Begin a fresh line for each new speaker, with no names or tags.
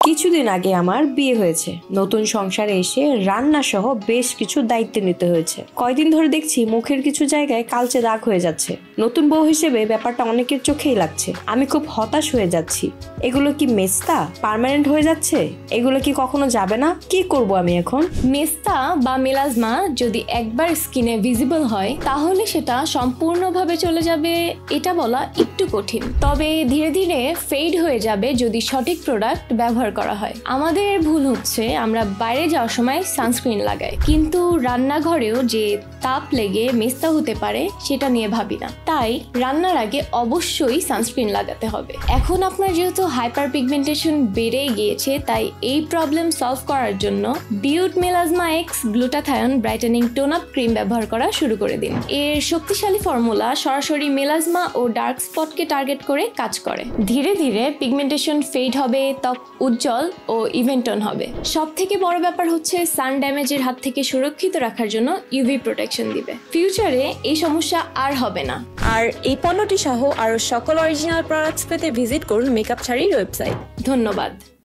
কিছুদিন আগে আমার বিয়ে হয়েছে। নতুন সংসারে এসে রান্না সহ বেশ কিছু দায়িত্ব নিতে হয়েছে। কয়দিন ধরে দেখছি মুখের কিছু জায়গায় কালচে দাগ হয়ে যাচ্ছে। নতুন বউ হিসেবে ব্যাপারটা অনেকের চোখেই লাগছে। আমি খুব হতাশ হয়ে যাচ্ছি। এগুলো কি মেস্তা পার্মানেন্ট হয়ে যাচ্ছে? এগুলো কি কখনো যাবে না? কি করব আমি এখন?
মেস্তা বা মেলাজমা যদি একবার স্কিনে ভিজিবল হয় তাহলে সেটা সম্পূর্ণভাবে চলে যাবে এটা বলা একটু কঠিন, তবে ধীরে ধীরে ফেড হয়ে যাবে যদি সঠিক প্রোডাক্ট ব্যবহার করা হয়। আমাদের ভুল হচ্ছে আমরা বাইরে যাওয়ার সময় সানস্ক্রিন লাগাই, কিন্তু রান্নাঘরেও যে তাপ লেগে মেস্তা হতে পারে সেটা নিয়ে ভাবি না। তাই রান্নার আগে অবশ্যই সানস্ক্রিন লাগাতে হবে। এখন আপনার যেহেতু হাইপার পিগমেন্টেশন বেড়ে গিয়েছে, তাই এই প্রবলেম সলভ করার জন্য beaute melasma X glutathione brightening tone up cream ব্যবহার করা শুরু করে দিন। এর শক্তিশালী ফর্মুলা সরাসরি মেলাজমা ও ডার্ক স্পটকে টার্গেট করে কাজ করে। ধীরে ধীরে পিগমেন্টেশন ফেড হবে, ত্বক উজ্জ্বল ও ইভেন টোন হবে। সব থেকে বড় ব্যাপার হচ্ছে সান ড্যামেজের হাত থেকে সুরক্ষিত রাখার জন্য ইউভি প্রোটেকশন দিবে। ফিউচারে এই সমস্যা আর হবে না।
আর এই পণ্যটি সহ আরো সকল অরিজিনাল প্রোডাক্টস পেতে ভিজিট করুন মেকআপ ছাড়ির ওয়েবসাইট।
ধন্যবাদ।